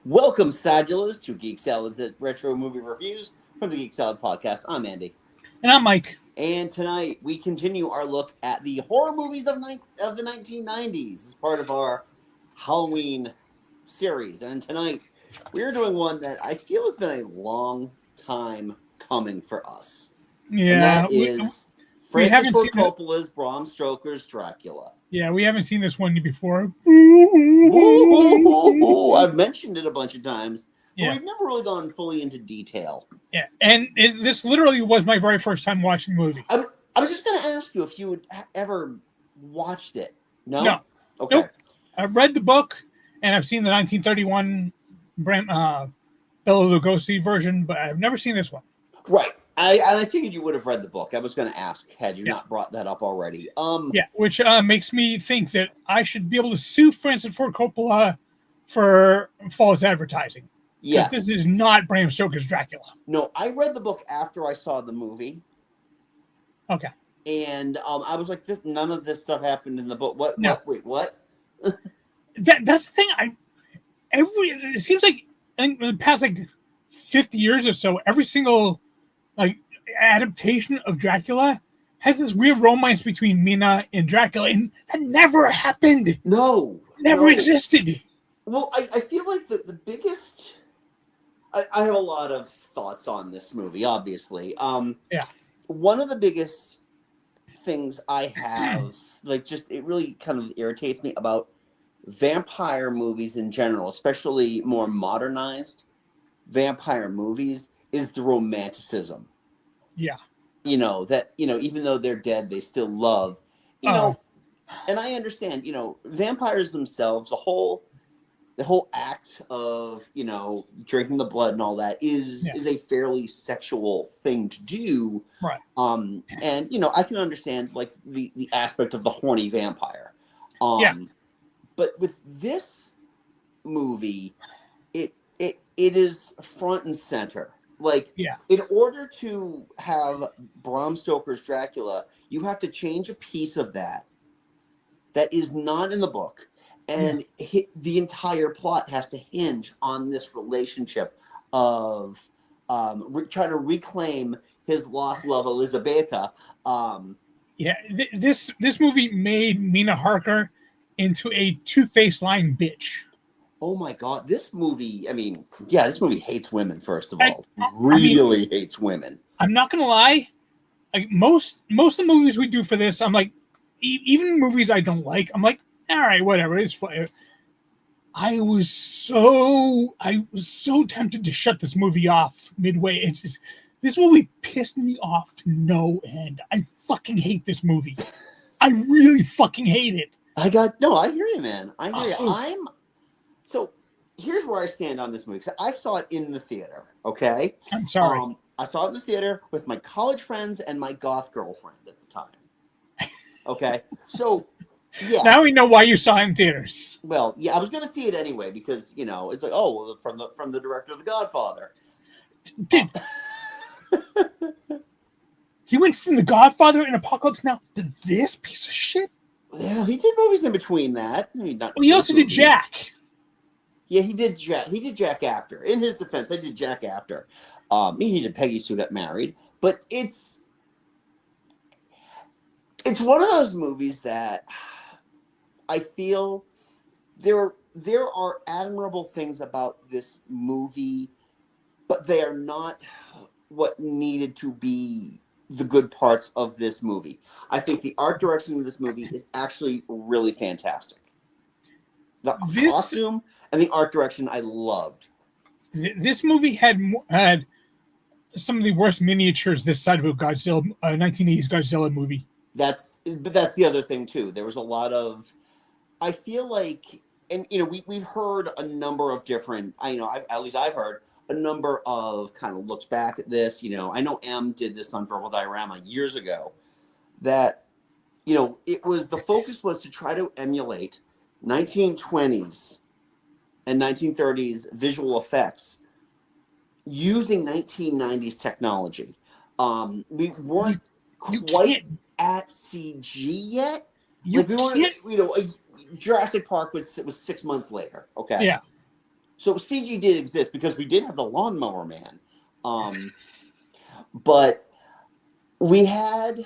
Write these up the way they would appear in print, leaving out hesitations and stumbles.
Welcome, Sadulas, to Geek Salads at Retro Movie Reviews from the Geek Salad Podcast. I'm Andy. And I'm Mike. And tonight we continue our look at the horror movies of the 1990s as part of our Halloween series. And tonight we're doing one that I feel has been a long time coming for us. Yeah. And that is we Francis Ford Coppola's Bram Stoker's Dracula. Yeah, we haven't seen this one before. I've mentioned it a bunch of times, but we've never really gone fully into detail. Yeah, and this literally was my very first time watching the movie. I was just going to ask you if you had ever watched it. No? No. Okay. Nope. I've read the book, and I've seen the 1931 Bela Lugosi version, but I've never seen this one. Right. I figured you would have read the book. I was going to ask, had you not brought that up already. Which makes me think that I should be able to sue Francis Ford Coppola for false advertising. Yes. This is not Bram Stoker's Dracula. No, I read the book after I saw the movie. Okay. And I was like, none of this stuff happened in the book. What? No. What? Wait, what? That's the thing. It seems like in the past 50 years or so, every single adaptation of Dracula has this weird romance between Mina and Dracula, and that never happened. Never existed. Well, I feel like the biggest. I have a lot of thoughts on this movie, obviously. One of the biggest things I have, it really kind of irritates me about vampire movies in general, especially more modernized vampire movies, is the romanticism. Yeah. Even though they're dead, they still love, and I understand, vampires themselves, the whole act of, drinking the blood and all that is a fairly sexual thing to do. Right. And, I can understand the aspect of the horny vampire. But with this movie, it is front and center. In order to have Bram Stoker's Dracula, you have to change a piece of that is not in the book. And the entire plot has to hinge on this relationship of trying to reclaim his lost love, Elisabetta. This movie made Mina Harker into a two-faced lying bitch. Oh my God, this movie, this movie hates women, first of all. Really hates women. I'm not going to lie. Most of the movies we do for this, I'm like, even movies I don't like, I'm like, all right, whatever, it's fine. I was so tempted to shut this movie off midway. It's just, this movie pissed me off to no end. I fucking hate this movie. I really fucking hate it. I hear you, man. I hear you. So here's where I stand on this movie. I saw it in the theater, okay? I'm sorry. I saw it in the theater with my college friends and my goth girlfriend at the time. Okay? So, yeah. Now we know why you saw it in theaters. Well, yeah, I was going to see it anyway because, it's like, from the director of The Godfather. Dude. He went from The Godfather and Apocalypse Now to this piece of shit? Yeah, he did movies in between that. He also did Jack. Yeah, he did Jack. He did Jack after. In his defense, I did Jack after. He did Peggy Sue Got Married. But it's one of those movies that I feel there are admirable things about this movie, but they are not what needed to be the good parts of this movie. I think the art direction of this movie is actually really fantastic. The costume and the art direction I loved. This movie had some of the worst miniatures this side of a 1980s Godzilla movie. But that's the other thing too. There was a lot of, I feel like, and we've heard a number of different. I've heard a number of kind of looks back at this. I know M did this on Verbal Diorama years ago. That the focus was to try to emulate 1920s and 1930s visual effects using 1990s technology. We weren't quite at CG yet. Jurassic Park was 6 months later. Okay. Yeah. So CG did exist because we did have the Lawnmower Man. But we had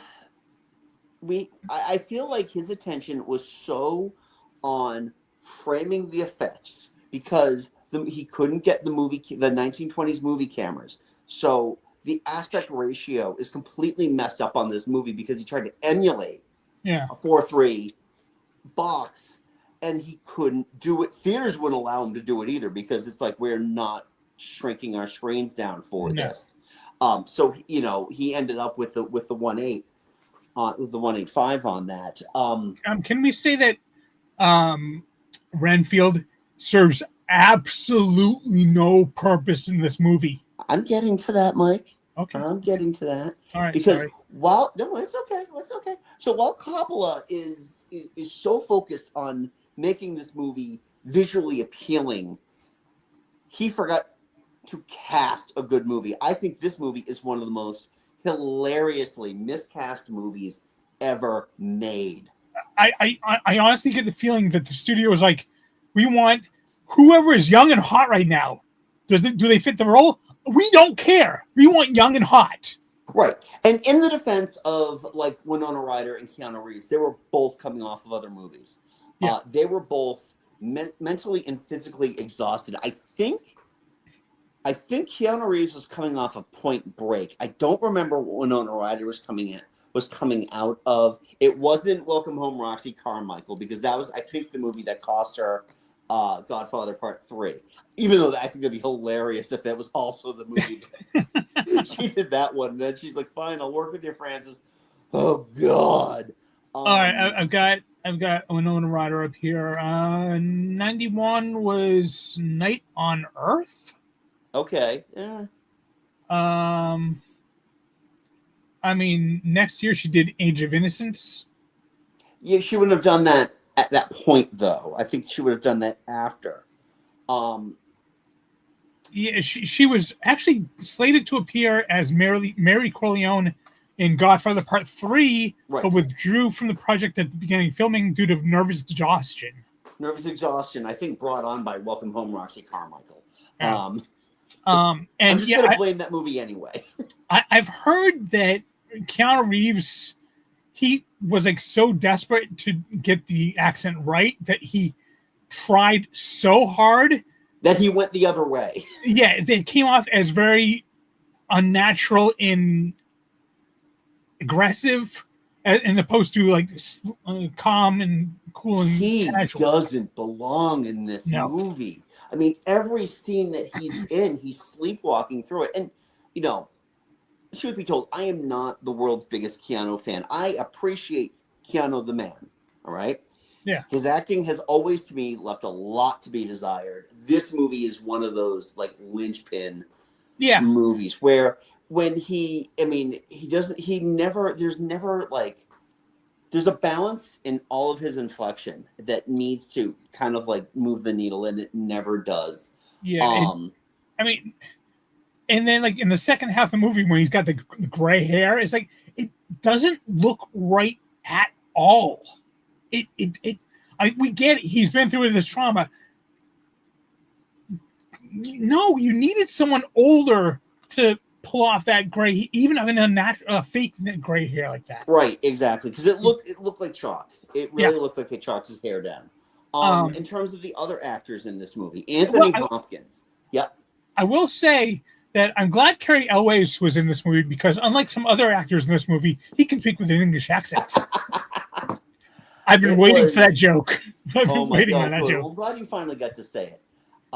I feel like his attention was so on framing the effects because he couldn't get the 1920s movie cameras. So the aspect ratio is completely messed up on this movie because he tried to emulate a 4:3 box and he couldn't do it. Theaters wouldn't allow him to do it either because it's like we're not shrinking our screens down for this. So he ended up with the 1.8 with the 1.85 on that. Can we say that Renfield serves absolutely no purpose in this movie? I'm getting to that, Mike. Okay. I'm getting to that. All right. Because sorry. it's okay. So while Coppola is so focused on making this movie visually appealing, he forgot to cast a good movie. I think this movie is one of the most hilariously miscast movies ever made. I honestly get the feeling that the studio was like, we want whoever is young and hot right now. Do they fit the role? We don't care. We want young and hot. Right. And in the defense of like Winona Ryder and Keanu Reeves, they were both coming off of other movies. Yeah. They were both mentally and physically exhausted. I think Keanu Reeves was coming off of Point Break. I don't remember what Winona Ryder was coming out of. It wasn't Welcome Home, Roxy Carmichael, because that was, I think, the movie that cost her Godfather Part 3. Even though I think that'd be hilarious if that was also the movie that she did that one. And then she's like, "Fine, I'll work with you, Francis." Oh God! All right, I've got Winona Ryder up here. 91 was Night on Earth. Okay. Yeah. I mean, next year she did Age of Innocence. Yeah, she wouldn't have done that at that point, though. I think she would have done that after. Yeah, she was actually slated to appear as Mary Corleone in Godfather Part 3, right. but withdrew from the project at the beginning of filming due to nervous exhaustion. Nervous exhaustion, I think, brought on by Welcome Home, Roxy Carmichael. Yeah. And I'm just going to blame that movie anyway. I've heard that Keanu Reeves, he was like so desperate to get the accent right that he tried so hard that he went the other way. Yeah, it came off as very unnatural and aggressive, as opposed to like calm and cool and he casual. Doesn't belong in this movie. I mean, every scene that he's in, he's sleepwalking through it. And, truth be told, I am not the world's biggest Keanu fan. I appreciate Keanu the man, all right? Yeah. His acting has always, to me, left a lot to be desired. This movie is one of those, like, linchpin movies where when there's a balance in all of his inflection that needs to kind of, like, move the needle, and it never does. Yeah. And then, like, in the second half of the movie when he's got the gray hair, it's like, it doesn't look right at all. We get it. He's been through this trauma. No, you needed someone older to pull off that gray, even in a fake gray hair like that. Right, exactly. Because it looked like chalk. It really looked like they chalked his hair down. In terms of the other actors in this movie, Anthony Hopkins. Yep. I will say that I'm glad Cary Elwes was in this movie because unlike some other actors in this movie, he can speak with an English accent. I've been waiting for that joke. I've been waiting on that joke. Well, I'm glad you finally got to say it.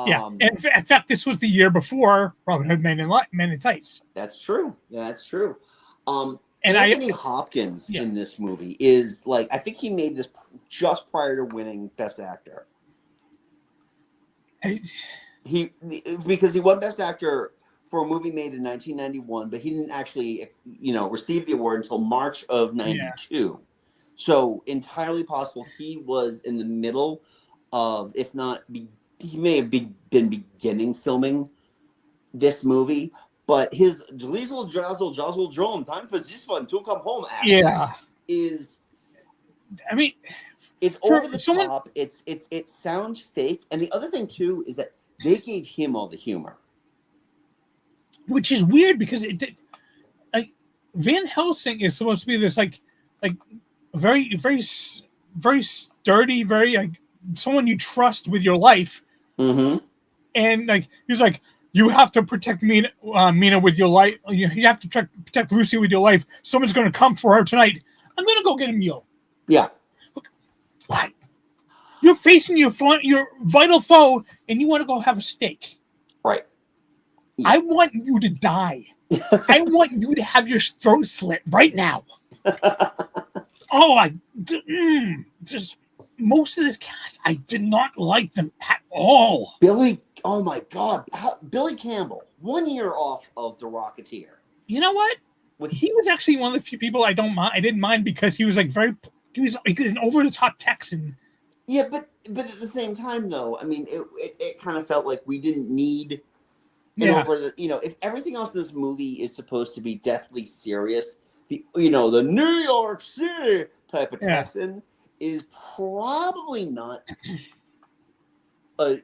Yeah. In fact, this was the year before Robin Hood Men in Tights. That's true. That's true. And Anthony Hopkins in this movie is like, I think he made this just prior to winning Best Actor. Because he won Best Actor for a movie made in 1991, but he didn't actually, receive the award until March of 92. Yeah. So entirely possible he was in the middle of, if not, he may have been beginning filming this movie, but his Jlizzle Jazzle Drum, time for this one to come home is, it's over the top. It sounds fake. And the other thing too is that they gave him all the humor. Which is weird because like Van Helsing is supposed to be this like very very sturdy, very like someone you trust with your life, and like he's like, you have to protect Mina with your life. You have to protect Lucy with your life. Someone's going to come for her tonight. I'm going to go get a meal. Yeah. What? You're facing your vital foe, and you want to go have a steak. Right. Yeah. I want you to die. I want you to have your throat slit right now. Just most of this cast, I did not like them at all. Billy, oh my God, Billy Campbell, 1 year off of The Rocketeer. You know what? He was actually one of the few people I didn't mind because he was like he was an over the top Texan. Yeah, but at the same time, though, I mean, it kind of felt like we didn't need if everything else in this movie is supposed to be deathly serious, the New York City type of Texan is probably not a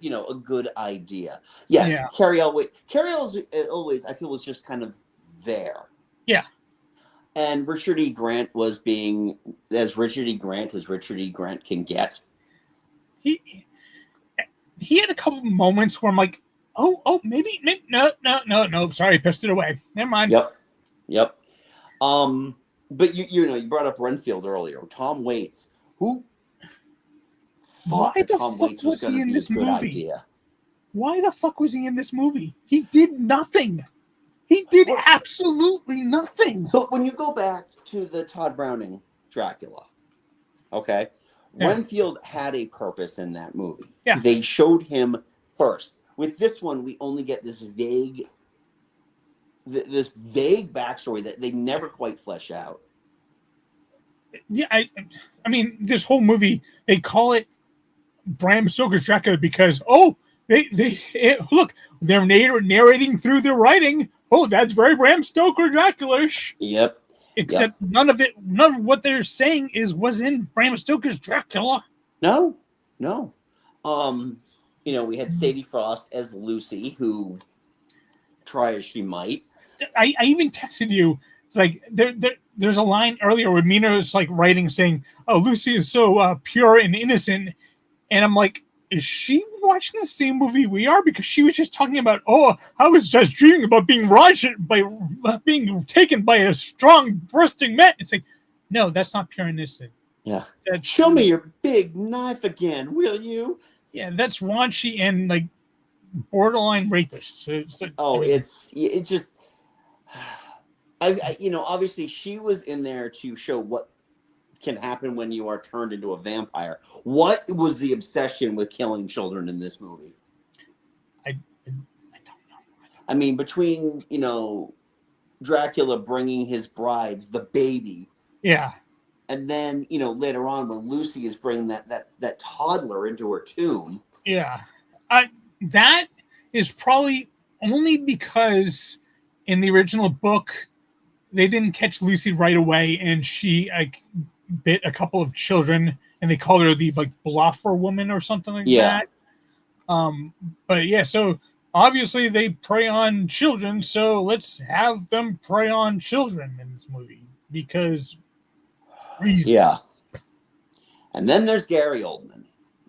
good idea. Yes, Carrie Elwes I feel was just kind of there. Yeah. And Richard E. Grant was being as Richard E. Grant can get. He had a couple moments where I'm like, maybe no, sorry, pissed it away. Never mind. Yep. But you brought up Renfield earlier. Tom Waits, who thought that Tom Waits was going to be a good idea. Why the fuck was he in this movie? He did nothing. He did absolutely nothing. But when you go back to the Todd Browning Dracula, okay, Renfield had a purpose in that movie. Yeah. They showed him first. With this one, we only get this vague backstory that they never quite flesh out. Yeah, I mean, this whole movie, they call it Bram Stoker's Dracula because look, they're narrating through their writing. Oh, that's very Bram Stoker Dracula-ish. Yep. Except none of what they're saying was in Bram Stoker's Dracula. No. We had Sadie Frost as Lucy, who try as she might. I even texted you. It's like there's a line earlier where Mina is like writing saying, "Oh, Lucy is so pure and innocent," and I'm like, is she watching the same movie we are? Because she was just talking about, I was just dreaming about being being taken by a strong bursting man. It's like, no, that's not pure innocent. Yeah. Show me your big knife again, will you? Yeah, that's raunchy and like borderline rapist. So it's like, it's just, obviously she was in there to show what can happen when you are turned into a vampire. What was the obsession with killing children in this movie? I don't know. I mean, between Dracula bringing his brides the baby, and then later on when Lucy is bringing that toddler into her tomb, that is probably only because in the original book they didn't catch Lucy right away, and she bit a couple of children, and they called her the bluffer woman or something like that. So obviously they prey on children, so let's have them prey on children in this movie because reasons. Yeah. And then there's Gary Oldman.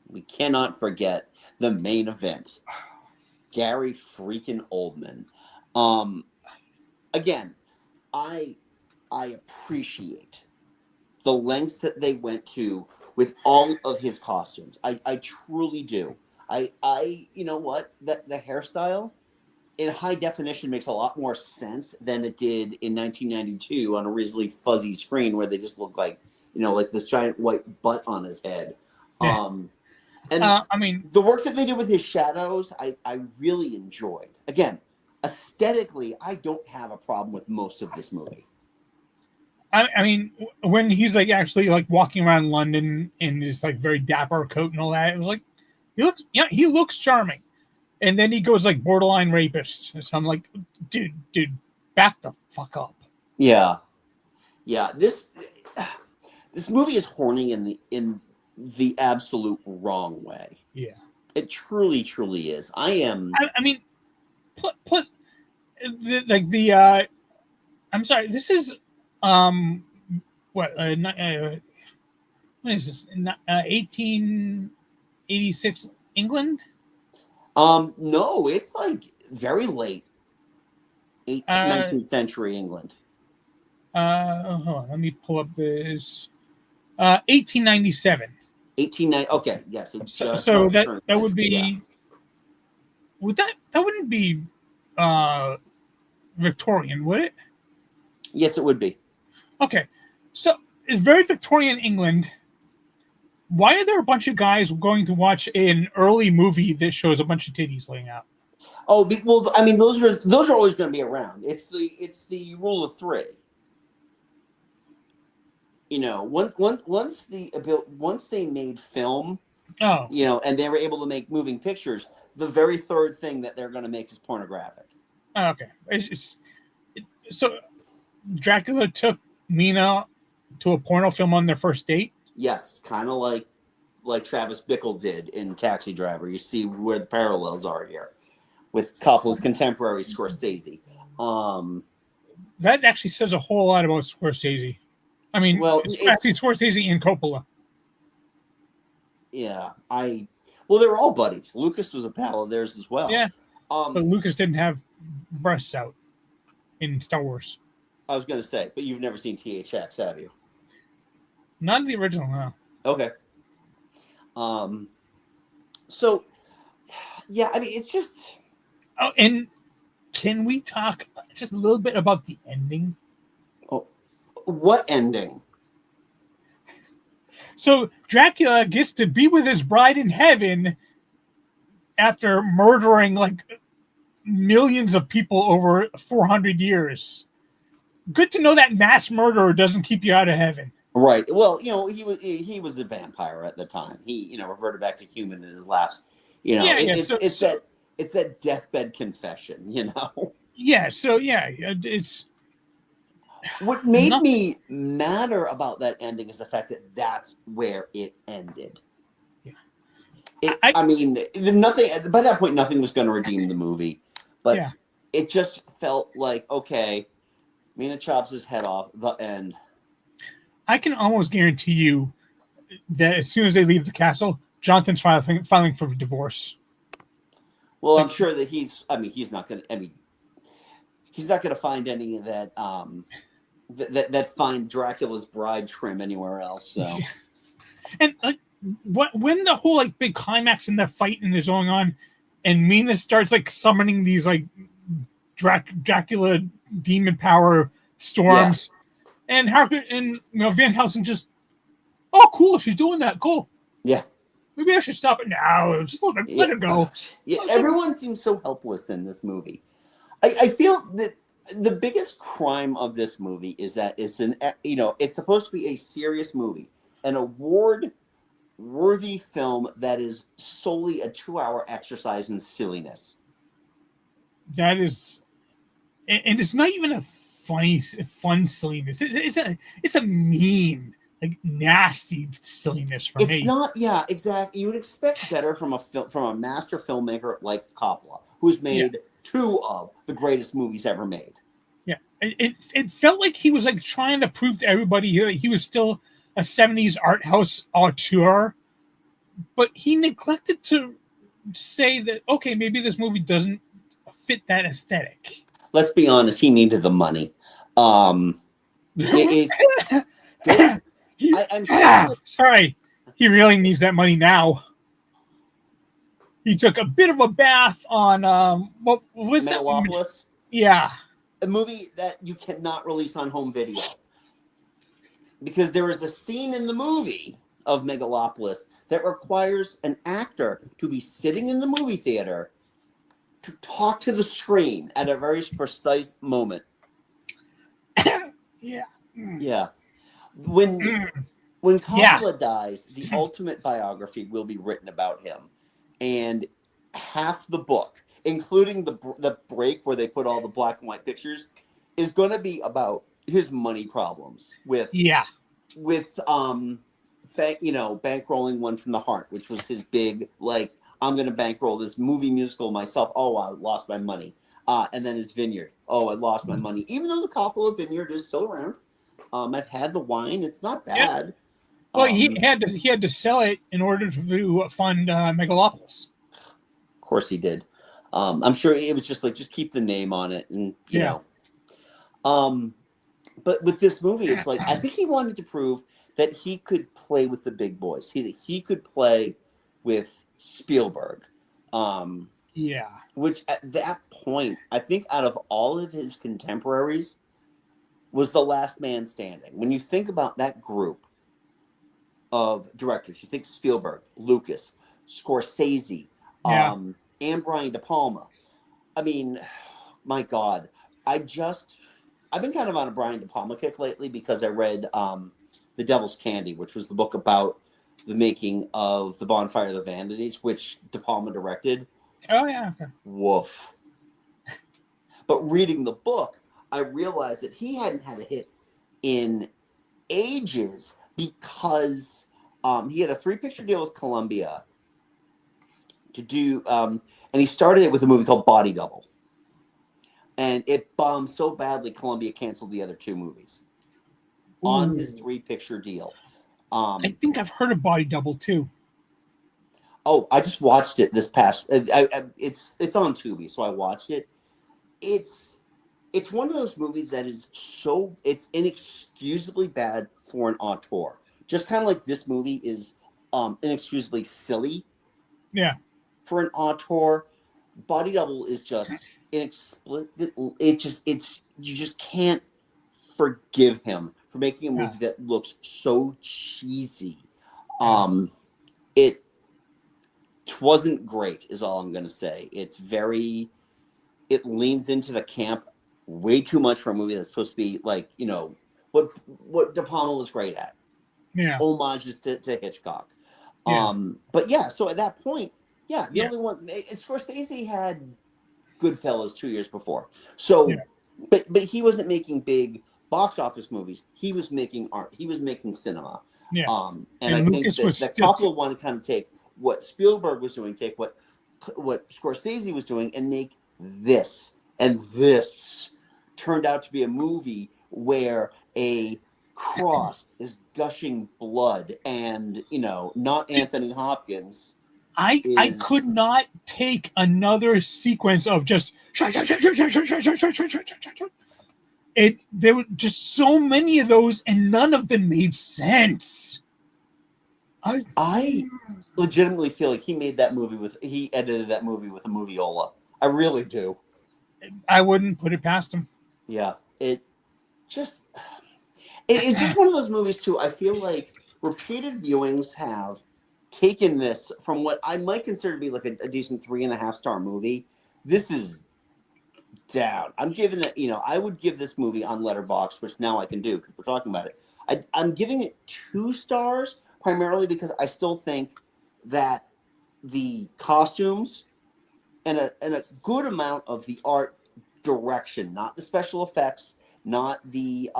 We cannot forget the main event. Gary freaking Oldman. Again, I appreciate the lengths that they went to with all of his costumes. I truly do. You know what? The hairstyle in high definition makes a lot more sense than it did in 1992 on a reasonably fuzzy screen where they just look like, like this giant white butt on his head. The work that they did with his shadows, I really enjoyed. Again, aesthetically, I don't have a problem with most of this movie. I mean, when he's actually walking around London in this very dapper coat and all that, it was like he looks charming, and then he goes borderline rapist. So I'm like, dude, back the fuck up. Yeah. This movie is horny in the absolute wrong way. Yeah. It truly, truly is. I am. I mean, plus I'm sorry. This is um what what is this? 1886 England. No, it's like very late Uh, 19th century England. hold on, let me pull up this. 1897. 1890. Okay, yes, it So, just so about that turned that would century. Yeah. be that wouldn't be uh Victorian, would it? Yes, it would be. Okay, so it's very Victorian England. Why are there a bunch of guys going to watch an early movie that shows a bunch of titties laying out? Oh, well, I mean, those are always going to be around. It's the rule of three. Once they made film, Oh, and they were able to make moving pictures, the very third thing that they're going to make is pornographic. okay. So Dracula took Mina to a porno film on their first date. Yes, kind of like Travis Bickle did in Taxi Driver. You see where the parallels are here with Coppola's contemporary Scorsese. Um, That actually says a whole lot about Scorsese. I mean, well, it's actually it's Scorsese and Coppola. yeah, well, they were all buddies. Lucas was a pal of theirs as well. Yeah, but Lucas didn't have breasts out in Star Wars. I was going to say, but you've never seen THX, have you? Not the original, no. Okay. So yeah, I mean, it's just Oh, and can we talk just a little bit about the ending? oh, what ending? So Dracula gets to be with his bride in heaven after murdering like millions of people over 400 years. Good to know that mass murderer doesn't keep you out of heaven. Right. Well, he was a vampire at the time. He reverted back to human in his last. Yeah, It, yeah. it's So, it's so that it's that deathbed confession. yeah, so yeah, it's What made nothing. me madder about that ending is the fact that that's where it ended. Yeah. I mean, nothing by that point. Nothing was going to redeem the movie, but Yeah, it just felt like okay. Mina chops his head off. The end. I can almost guarantee you that as soon as they leave the castle, Jonathan's filing for divorce. Well, I'm Like, sure that he's not going to. I mean, he's not going to find any of that. That find Dracula's bride trim anywhere else. So and like when the whole like big climax in the fight and is going on, and Mina starts like summoning these like Dracula demon power yeah, storms, and how could Van Helsing just cool, she's doing that, cool. yeah, Maybe I should stop it now. Just yeah. let it go. Yeah, everyone seems so helpless in this movie. I feel that the biggest crime of this movie is that it's supposed to be a serious movie, an award-worthy film that is solely a 2-hour exercise in silliness. That is, and it's not even a fun silliness. It's a mean, like nasty silliness for It's me. not, yeah, exactly. You would expect better from a master filmmaker like Coppola, who's Yeah, made two of the greatest movies ever made. yeah. It felt like he was like trying to prove to everybody he was still a '70s art house auteur, but he neglected to say that okay, maybe this movie doesn't fit that aesthetic. Let's be honest, he needed the money. It, it, he, I'm sure that sorry, he really needs that money now. He took a bit of a bath on what was that? Metalopolis, Yeah, a movie that you cannot release on home video, because there is a scene in the movie of Megalopolis that requires an actor to be sitting in the movie theater to talk to the screen at a very precise moment. yeah, Yeah. When yeah. Coppola dies, the ultimate biography will be written about him. And half the book, including the break where they put all the black and white pictures, is going to be about his money problems with Yeah. bankrolling One from the Heart, which was his big, like, I'm going to bankroll this movie musical myself. Oh, I lost my money. And then his vineyard. Oh, I lost my money. Even though the Coppola vineyard is still around, I've had the wine. It's not bad. Well, he had to sell it in order to fund Megalopolis. Of course he did. I'm sure it was just like, just keep the name on it, and you know. But with this movie, it's like, I think he wanted to prove that he could play with the big boys. He could play with Spielberg. Which at that point, I think out of all of his contemporaries, was the last man standing. When you think about that group of directors, you think Spielberg, Lucas, Scorsese, and Brian De Palma. I mean, my God, I've been kind of on a Brian De Palma kick lately because I read The Devil's Candy, which was the book about the making of The Bonfire of the Vanities, which De Palma directed. Oh, yeah. Okay. Woof. But reading the book, I realized that he hadn't had a hit in ages because he had a 3-picture deal with Columbia to do, and he started it with a movie called Body Double. And it bombed so badly, Columbia canceled the other 2 movies on his 3-picture deal. I think I've heard of Body Double too. Oh, I just watched it this past. It's on Tubi, so I watched it. It's one of those movies that is it's inexcusably bad for an auteur. Just kind of like this movie is inexcusably silly. Yeah. For an auteur, Body Double is just inexplicable. You just can't forgive him for making a movie that looks so cheesy. It wasn't great, is all I'm going to say. It leans into the camp way too much for a movie that's supposed to be like, you know, what De Palma was great at. Yeah. Homages to Hitchcock. But yeah, so at that point, the only one, Scorsese had Goodfellas 2 years before. So, but he wasn't making big box office movies. He was making art. He was making cinema. Yeah. And I think that Coppola wanted to kind of take what Spielberg was doing, take what Scorsese was doing, and make this. And this turned out to be a movie where a cross is gushing blood, and you know, not Anthony Hopkins. I could not take another sequence of just there were just so many of those, and none of them made sense. I legitimately feel like he edited that movie with a moviola. I really do. I wouldn't put it past him. Yeah, it's just one of those movies too. I feel like repeated viewings have taken this from what I might consider to be like a decent 3.5-star movie. This is down. I'm giving it, I would give this movie on Letterboxd, which now I can do because we're talking about it. I'm giving it 2 stars, primarily because I still think that the costumes and a good amount of the art direction, not the special effects, not the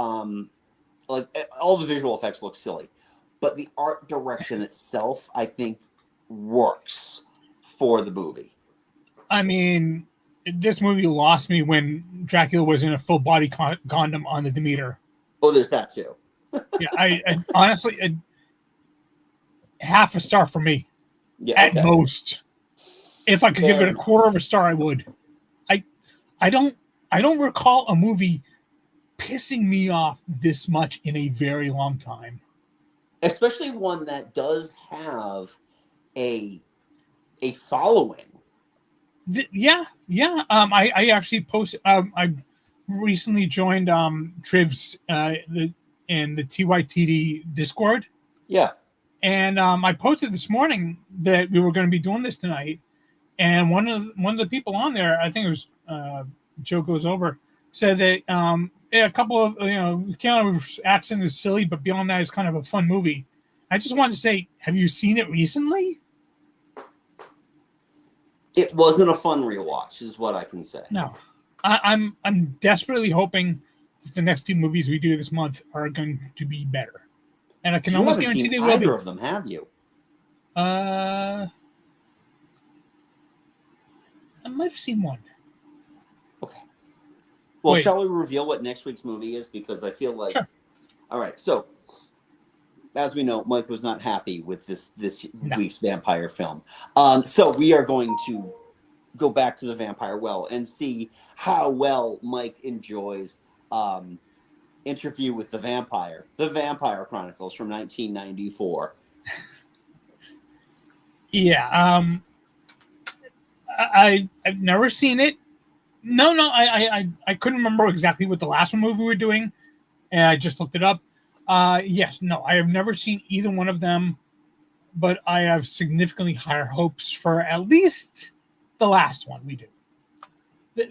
like all the visual effects look silly, but the art direction itself, I think, works for the movie. I mean, this movie lost me when Dracula was in a full body condom on the Demeter. Oh, there's that too. Yeah, I honestly, 1/2 star for me, at most. If I could give it a 1/4 star, I would. I don't recall a movie pissing me off this much in a very long time. Especially one that does have a following. Yeah. I actually posted. I recently joined Triv's in the TYTD Discord. Yeah. And I posted this morning that we were going to be doing this tonight. And one of the people on there, I think it was Joe Goes Over, said that a couple of Keanu accent is silly, but beyond that, it's kind of a fun movie. I just wanted to say, have you seen it recently? It wasn't a fun rewatch, is what I can say. No, I'm desperately hoping that the next 2 movies we do this month are going to be better, and I can almost guarantee they will be. Either of them, have you? I might have seen one. Okay. Well, Wait. shall we reveal what next week's movie is? Because I feel like... Sure. All right, so as we know, Mike was not happy with this week's vampire film. So we are going to go back to the vampire well and see how well Mike enjoys Interview with the Vampire Chronicles from 1994. Yeah. I've never seen it. No, I couldn't remember exactly what the last movie we were doing, and I just looked it up. Yes, no, I have never seen either one of them, but I have significantly higher hopes for at least the last one we do.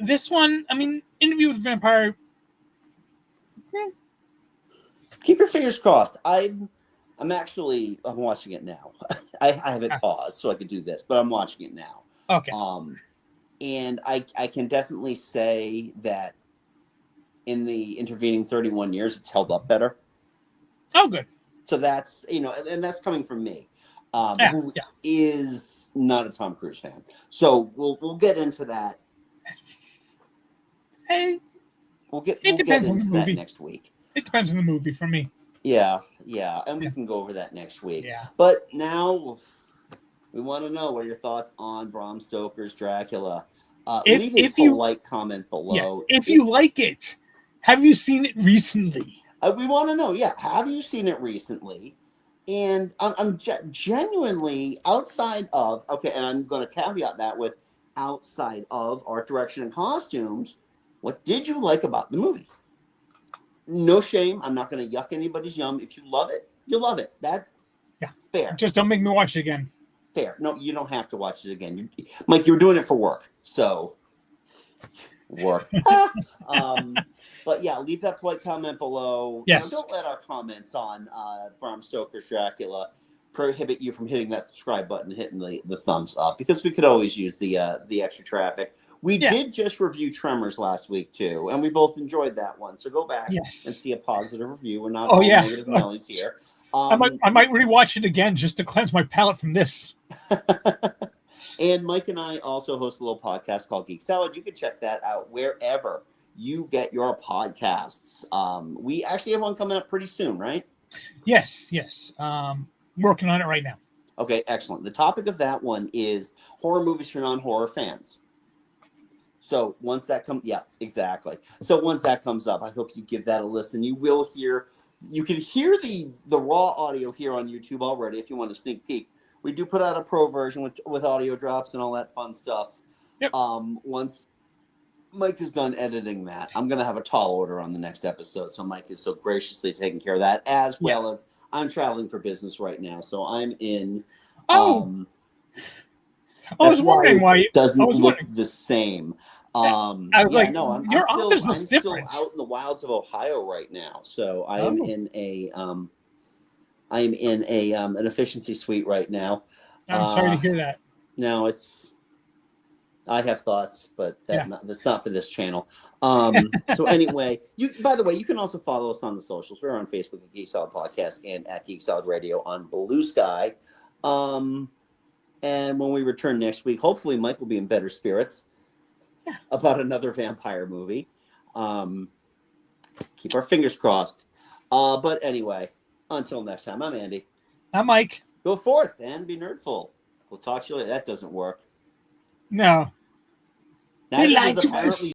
This one, I mean, Interview with the Vampire. Keep your fingers crossed. I'm watching it now. I have it paused so I could do this, but I'm watching it now. Okay. And I can definitely say that in the intervening 31 years, it's held up better. Oh, good. So that's, and that's coming from me, who is not a Tom Cruise fan. So we'll get into that. Hey, we'll get into that next week. It depends on the movie for me. Yeah, and we can go over that next week. Yeah. But now we want to know what are your thoughts on Bram Stoker's Dracula. Leave a polite comment below. If you like it, have you seen it recently? We want to know, have you seen it recently? And I'm genuinely outside of, and I'm going to caveat that with outside of art direction and costumes, what did you like about the movie? No shame. I'm not going to yuck anybody's yum. If you love it, you love it. Fair. Just don't make me watch it again. Fair. No, you don't have to watch it again. Mike, you were doing it for work. So, work. But yeah, leave that polite comment below. Yes. Don't let our comments on Bram Stoker's Dracula prohibit you from hitting that subscribe button, hitting the thumbs up, because we could always use the extra traffic. We did just review Tremors last week too, and we both enjoyed that one. So go back and see a positive review. We're not all negative Nellies here. I might rewatch it again just to cleanse my palate from this. And Mike and I also host a little podcast called Geek Salad. You can check that out wherever you get your podcasts. We actually have one coming up pretty soon, right? Yes. Working on it right now. Okay, excellent. The topic of that one is horror movies for non-horror fans. So once that comes, exactly. So once that comes up, I hope you give that a listen. You can hear the raw audio here on YouTube already if you want a sneak peek. We do put out a pro version with audio drops and all that fun stuff. Yep. Once Mike is done editing that, I'm going to have a tall order on the next episode. So Mike is so graciously taking care of that, as well as I'm traveling for business right now. So I'm in... I was wondering why it doesn't look the same. I was like, no, I'm still out in the wilds of Ohio right now. So I am in an efficiency suite right now. I'm sorry to hear that. No, I have thoughts, but that's not for this channel. So anyway, by the way, you can also follow us on the socials. We're on Facebook at Geek Salad Podcast and at Geek Salad Radio on Blue Sky. And when we return next week, hopefully Mike will be in better spirits about another vampire movie. Keep our fingers crossed. But anyway, until next time, I'm Andy. I'm Mike. Go forth and be nerdful. We'll talk to you later. That doesn't work. No. That is apparently